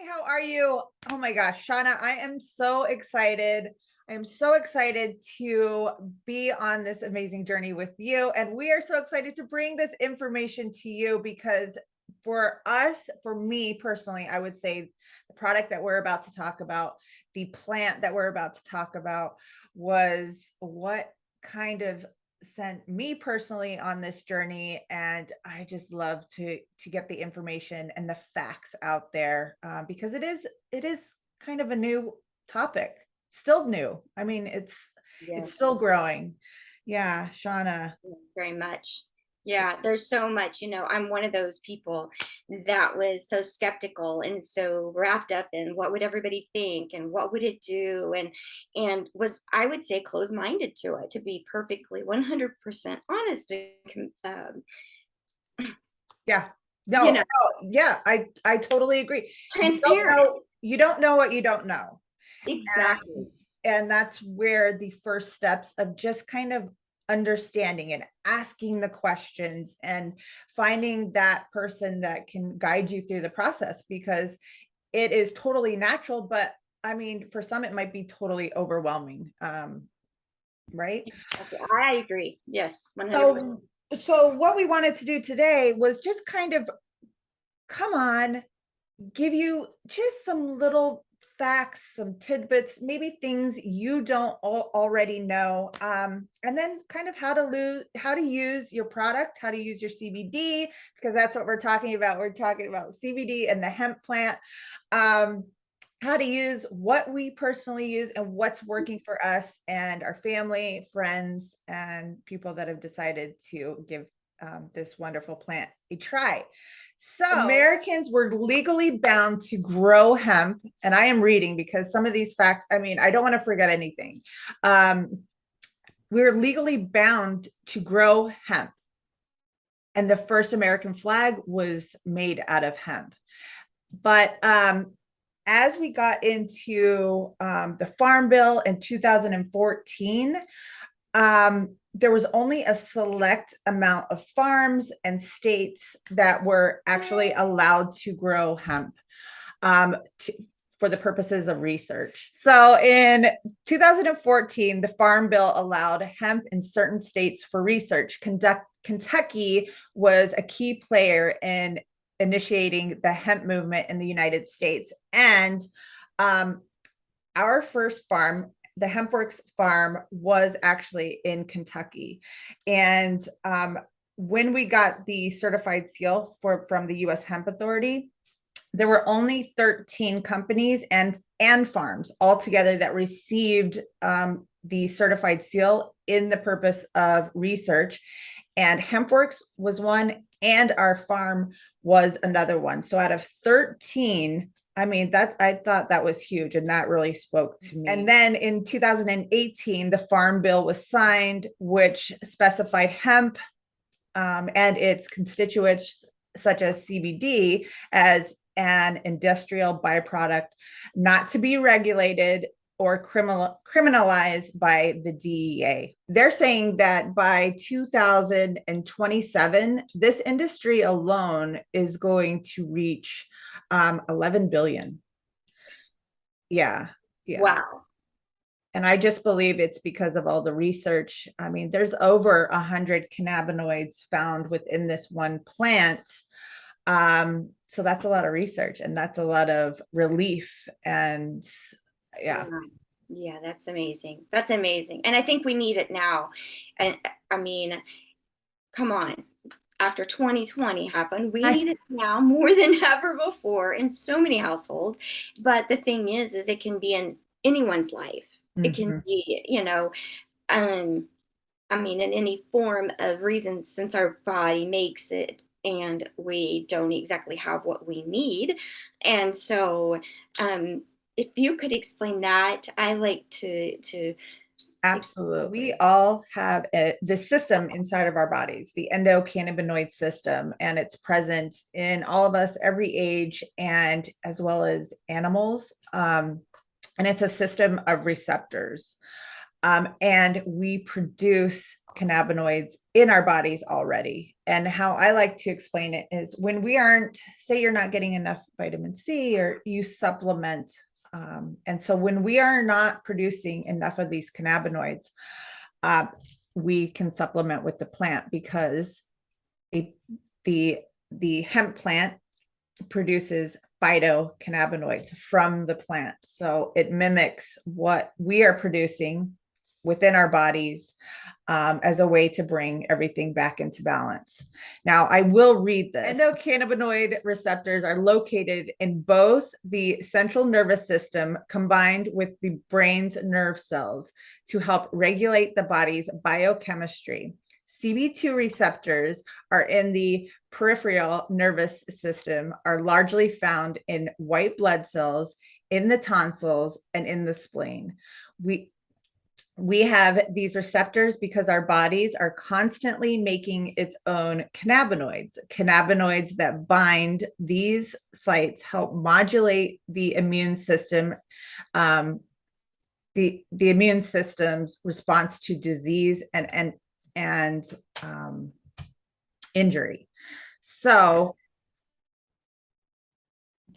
How are you? Oh my gosh, Shawna, I am so excited. I am so excited to be on this amazing journey with you. And we are so excited to bring this information to you because for us, for me personally, I would say the product that we're about to talk about, the plant that we're about to talk about, was what kind of sent me personally on this journey, and I just love to get the information and the facts out there, because it is kind of a new topic, still new. I mean, it's Yes, still growing. Yeah, Shauna. very much. Yeah, there's so much, I'm one of those people that was so skeptical and so wrapped up in what would everybody think and what would it do and was I would say closed-minded to it, to be perfectly 100% honest and Yeah. you No, know, no, yeah, I totally agree. transparent. You don't know what you don't know. Exactly. And that's where the first steps of just kind of understanding and asking the questions and finding that person that can guide you through the process, because it is totally natural, but I mean, for some it might be totally overwhelming. Right. Okay, I agree. Yes, 100%. So what we wanted to do today was just kind of come on, give you just some little facts, some tidbits, maybe things you don't already know, and then kind of how to use your product, how to use your CBD, because that's what we're talking about. We're talking about CBD and the hemp plant, um, how to use what we personally use and what's working for us and our family, friends, and people that have decided to give this wonderful plant a try. So Americans were legally bound to grow hemp, and I am reading because some of these facts, I mean, I don't want to forget anything. We're legally bound to grow hemp, and the first American flag was made out of hemp. But as we got into the Farm Bill in 2014, there was only a select amount of farms and states that were actually allowed to grow hemp, um, to, for the purposes of research. So in 2014, the Farm Bill allowed hemp in certain states for research. Kentucky was a key player in initiating the hemp movement in the United States. And um, our first farm, the HempWorks farm, was actually in Kentucky. And when we got the certified seal from the U.S. Hemp Authority, there were only 13 companies and farms altogether that received the certified seal in the purpose of research. And HempWorks was one, and our farm was another one. So out of 13, I mean, that I thought that was huge, and that really spoke to me. And then in 2018, the Farm Bill was signed, which specified hemp and its constituents, such as CBD, as an industrial byproduct not to be regulated or criminalized by the DEA. They're saying that by 2027, this industry alone is going to reach 11 billion. Yeah, yeah. Wow. And I just believe it's because of all the research. I mean, there's over 100 cannabinoids found within this one plant. So that's a lot of research, and that's a lot of relief. And yeah. Yeah. Yeah, that's amazing. That's amazing. And I think we need it now. And I mean, come on. After 2020 happened, we I need it now more than ever before in so many households. But the thing is it can be in anyone's life. It can Mhm. be, um, I mean, in any form of reason, since our body makes it and we don't exactly have what we need. And so, um, if you could explain that, I like to Absolutely. We explore. all have the system inside of our bodies, the endocannabinoid system, and it's present in all of us, every age, and as well as animals. And it's a system of receptors. And we produce cannabinoids in our bodies already. And how I like to explain it is when we aren't, say you're not getting enough vitamin C or you supplement. And so when we are not producing enough of these cannabinoids, we can supplement with the plant because the hemp plant produces phytocannabinoids from the plant. So it mimics what we are producing within our bodies as a way to bring everything back into balance. Now, I will read this. Endocannabinoid receptors are located in both the central nervous system combined with the brain's nerve cells to help regulate the body's biochemistry. CB2 receptors are in the peripheral nervous system, are largely found in white blood cells, in the tonsils, and in the spleen. We have these receptors because our bodies are constantly making its own cannabinoids. Cannabinoids that bind these sites help modulate the immune system, the immune system's response to disease and injury. So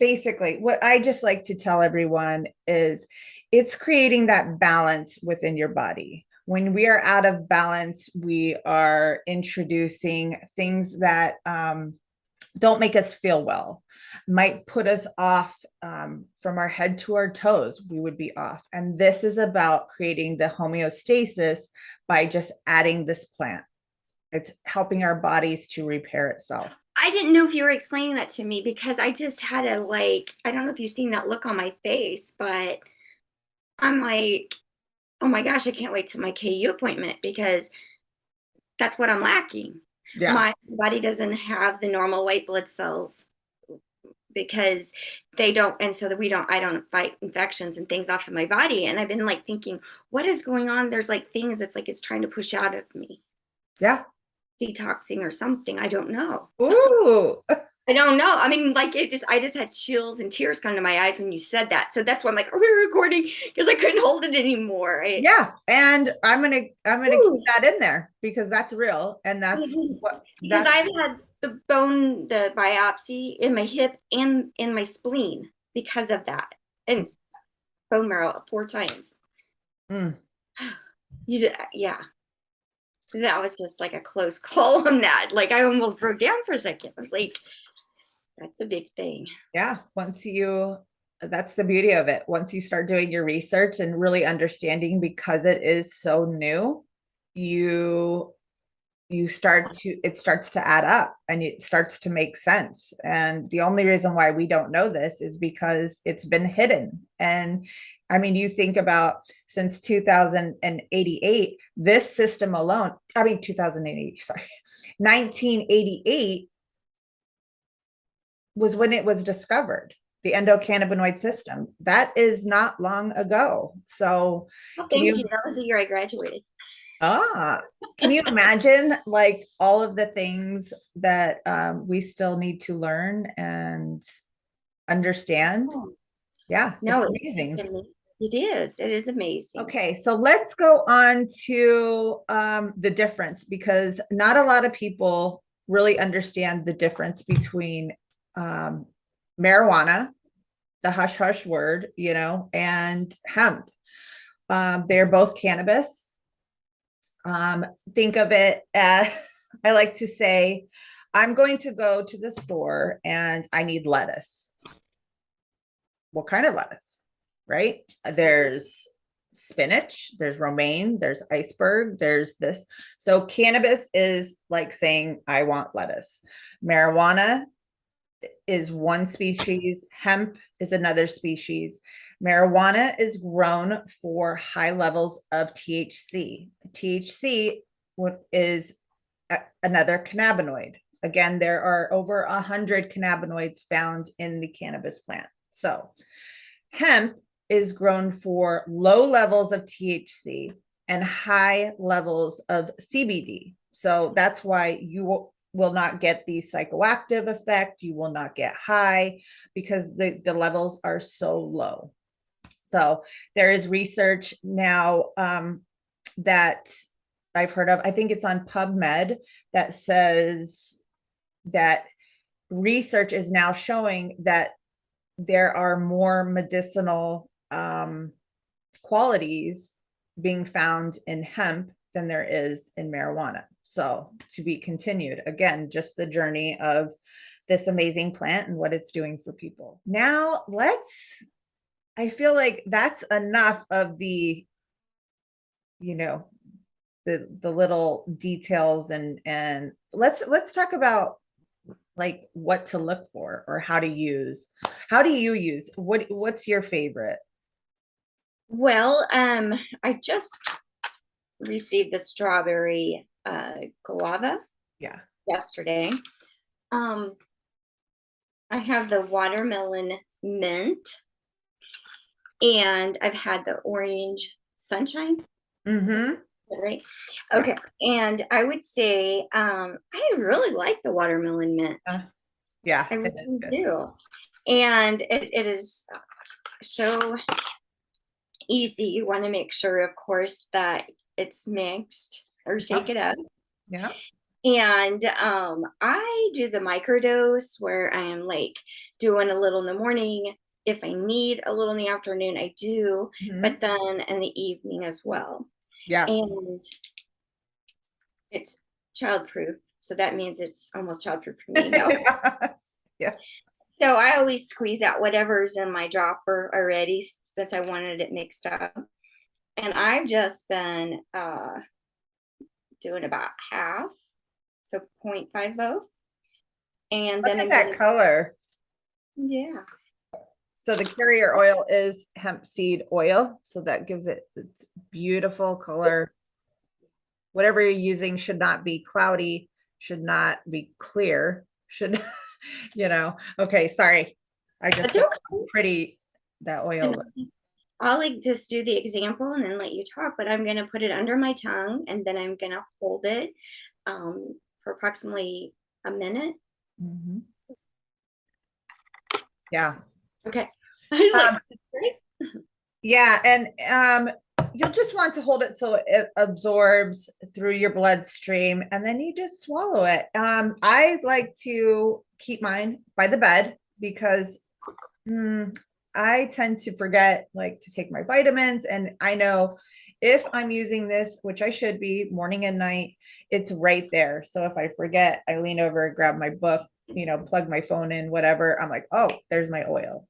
basically, what I just like to tell everyone is it's creating that balance within your body. When we are out of balance, we are introducing things that don't make us feel well, might put us off from our head to our toes. We would be off. And this is about creating the homeostasis by just adding this plant. It's helping our bodies to repair itself. I didn't know if you were explaining that to me because I just had a I don't know if you've seen that look on my face, but I'm like, oh my gosh, I can't wait till my KU appointment because that's what I'm lacking. Yeah. My body doesn't have the normal white blood cells because they don't, and so that I don't fight infections and things off of my body. And I've been like thinking, what is going on? There's like things that's like it's trying to push out of me. Yeah. Detoxing or something. I don't know. Ooh. I don't know. I mean, like I just had chills and tears come to my eyes when you said that. So that's why I'm like, are we recording? Because I couldn't hold it anymore. Yeah. And I'm gonna keep that in there because that's real. And that's what because I've had the biopsy in my hip and in my spleen because of that. And bone marrow 4 times. Mm. Yeah. That was just like a close call on that. Like I almost broke down for a second. I was like, that's a big thing. Yeah. That's the beauty of it. Once you start doing your research and really understanding because it is so new, it starts to add up and it starts to make sense. And the only reason why we don't know this is because it's been hidden. And I mean, you think about since 2088, this system alone, 2088, sorry, 1988 was when it was discovered, the endocannabinoid system. That is not long ago. So thank you. That was the year I graduated. Can you imagine like all of the things that we still need to learn and understand? Yeah, no, it's amazing. It is amazing. Okay, so let's go on to the difference because not a lot of people really understand the difference between marijuana, the hush hush word, and hemp. They're both cannabis. Think of it as, I like to say, I'm going to go to the store and I need lettuce. What kind of lettuce, right? There's spinach, there's romaine, there's iceberg, there's this. So cannabis is like saying, I want lettuce. Marijuana is one species, hemp is another species. Marijuana is grown for high levels of THC. THC is another cannabinoid. Again, there are over 100 cannabinoids found in the cannabis plant. So hemp is grown for low levels of THC and high levels of CBD. So that's why you will not get the psychoactive effect. You will not get high because the levels are so low. So there is research now that I've heard of. I think it's on PubMed that says that research is now showing that there are more medicinal qualities being found in hemp than there is in marijuana. So to be continued. Again, just the journey of this amazing plant and what it's doing for people. Now I feel like that's enough of the, you know, the little details, and let's talk about like what to look for or how to use. How do you use? What's your favorite? Well, I just received the strawberry guava Yeah. yesterday. Um, I have the watermelon mint, and I've had the orange sunshine. Mm-hmm. Right. Yeah. Okay. And I would say I really like the watermelon mint. Yeah, I it is really good. do. And it is so easy. You want to make sure, of course, that it's mixed or shake Yep. it up. Yeah. And I do the microdose where I am like doing a little in the morning. If I need a little in the afternoon, I do, Mhm. but then in the evening as well. Yeah. And it's childproof. So that means it's almost childproof for me. No. Yeah. So I always squeeze out whatever's in my dropper already since I wanted it mixed up. And I've just been doing about half, so 0.50. And Look then at I'm that gonna, color. yeah. So the carrier oil is hemp seed oil. So that gives it its beautiful color. Whatever you're using should not be cloudy, should not be clear, should, okay, sorry. I just That's saw okay. how pretty that And oil. I'll like just do the example and then let you talk, but I'm gonna put it under my tongue and then I'm gonna hold it for approximately a minute. Mhm. Yeah. Okay. I was like, Um, right? yeah, and you'll just want to hold it so it absorbs through your bloodstream, and then you just swallow it. I like to keep mine by the bed because I tend to forget like to take my vitamins, and I know if I'm using this, which I should be morning and night, it's right there. So if I forget, I lean over, grab my book, plug my phone in, whatever. I'm like, oh, there's my oil.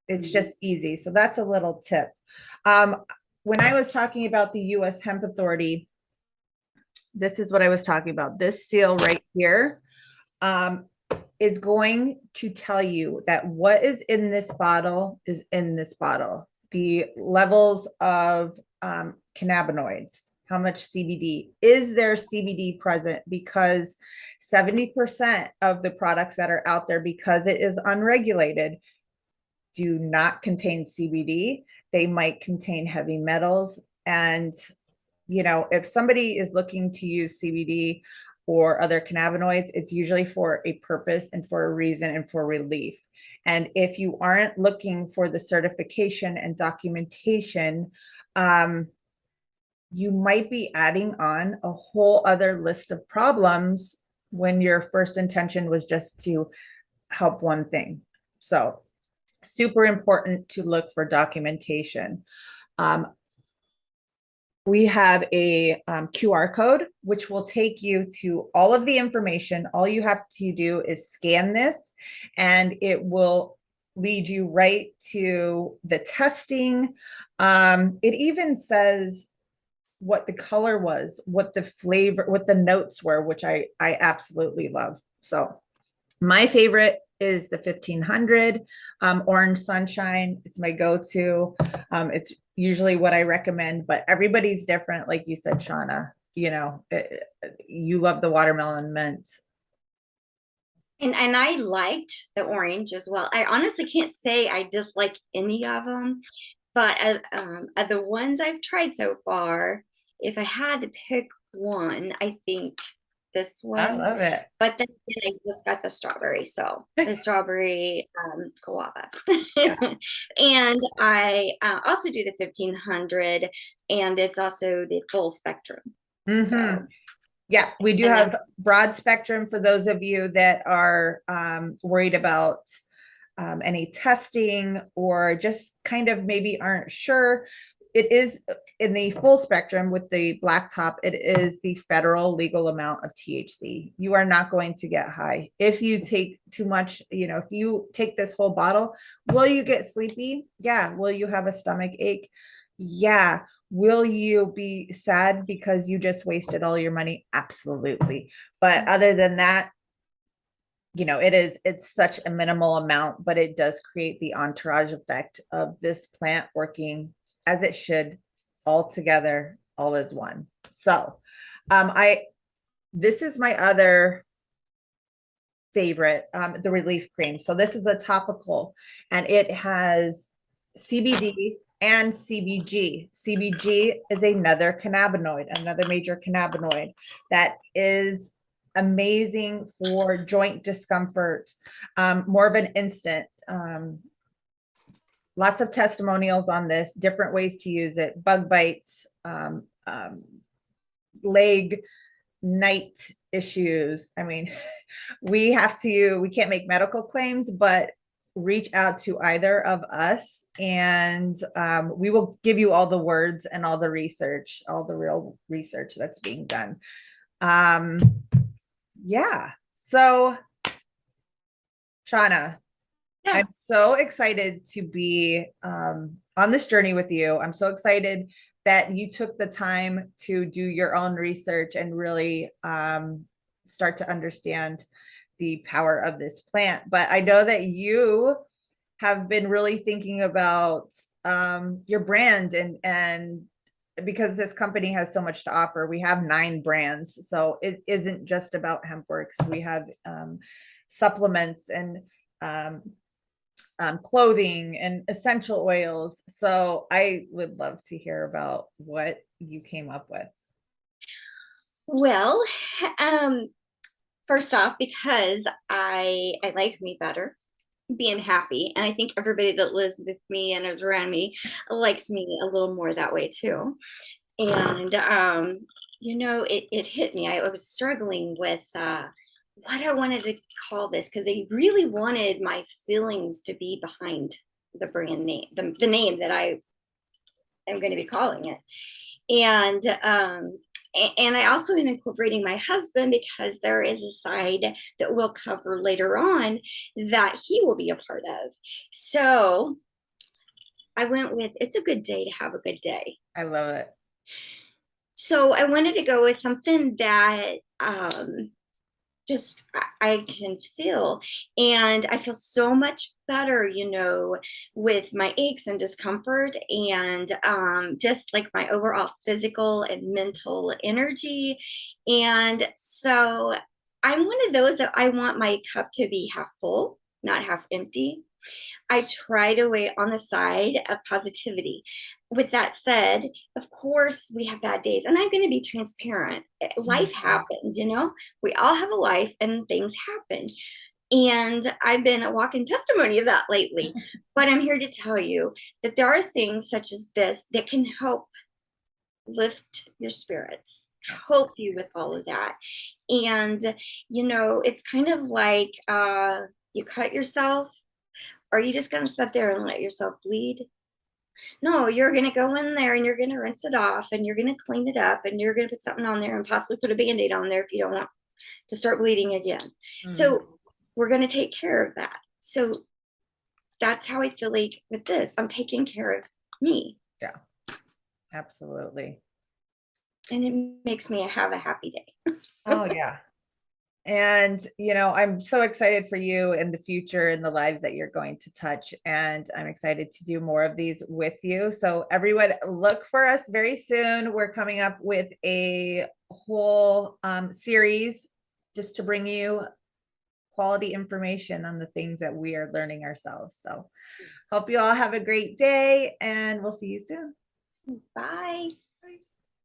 It's just easy. So that's a little tip. Um, when I was talking about the US Hemp Authority, this is what I was talking about. This seal right here is going to tell you that what is in this bottle is in this bottle. The levels of cannabinoids, how much CBD, is there CBD present? Because 70% of the products that are out there, because it is unregulated, do not contain CBD. They might contain heavy metals. And, if somebody is looking to use CBD or other cannabinoids, it's usually for a purpose and for a reason and for relief. And if you aren't looking for the certification and documentation, you might be adding on a whole other list of problems when your first intention was just to help one thing. So super important to look for documentation. Um, we have a QR code, which will take you to all of the information. All you have to do is scan this, and it will lead you right to the testing. It even says what the color was, what the flavor, what the notes were, which I absolutely love. So my favorite is the 1500 Orange Sunshine. It's my go-to. It's usually what I recommend, but everybody's different. Like you said, Shawna, you love the watermelon mint. And I liked the orange as well. I honestly can't say I dislike any of them, but of the ones I've tried so far, if I had to pick one, I think this I one. love it. But then again, I just got the strawberry, so the strawberry guava. Yeah. And I also do the 1500, and it's also the full spectrum. Mhm. So, Yeah, we do and then have broad spectrum for those of you that are worried about any testing or just kind of maybe aren't sure. It is in the full spectrum with the black top, it is the federal legal amount of THC. You are not going to get high. If you take too much, if you take this whole bottle, will you get sleepy? Yeah. Will you have a stomach ache? Yeah. Will you be sad because you just wasted all your money? Absolutely. But other than that, it's such a minimal amount, but it does create the entourage effect of this plant working as it should, all together, all as one. So I this is my other favorite, the relief cream. So this is a topical and it has CBD and CBG. CBG is another major cannabinoid that is amazing for joint discomfort, more of an instant. Lots of testimonials on this, different ways to use it, bug bites, leg, night issues. I mean, we can't make medical claims, but reach out to either of us and we will give you all the words and all the research, all the real research that's being done. Um, yeah. So, Shawna, I'm yes. so excited to be on this journey with you. I'm so excited that you took the time to do your own research and really start to understand the power of this plant. But I know that you have been really thinking about your brand and because this company has so much to offer, we have 9 brands. So it isn't just about HempWorks. We have supplements and um, clothing and essential oils. So I would love to hear about what you came up with. Well, um, first off, because I like me better, being happy, and I think everybody that lives with me and is around me likes me a little more that way too. And it hit me. I was struggling with what I wanted to call this because I really wanted my feelings to be behind the brand name, the name that I am going to be calling it. And I also am incorporating my husband because there is a side that we'll cover later on that he will be a part of. So I went with it's a good day to have a good day. I love it. So I wanted to go with something that just I can feel. And I feel so much better, with my aches and discomfort and just like my overall physical and mental energy. And so I'm one of those that I want my cup to be half full, not half empty. I try to wait on the side of positivity. With that said, of course, we have bad days, and I'm going to be transparent. Life Mhm. happens, we all have a life and things happen. And I've been a walking testimony of that lately. But I'm here to tell you that there are things such as this that can help lift your spirits, help you with all of that. And, it's kind of like you cut yourself. Are you just going to sit there and let yourself bleed? No, you're going to go in there and you're going to rinse it off and you're going to clean it up and you're going to put something on there and possibly put a band-aid on there if you don't want to start bleeding again. Mhm. So we're going to take care of that. So that's how I feel like with this. I'm taking care of me. Yeah, absolutely. And it makes me have a happy day. Oh, yeah. And, I'm so excited for you in the future and the lives that you're going to touch. And I'm excited to do more of these with you. So, everyone, look for us very soon. We're coming up with a whole series just to bring you quality information on the things that we are learning ourselves. So, hope you all have a great day and we'll see you soon. Bye.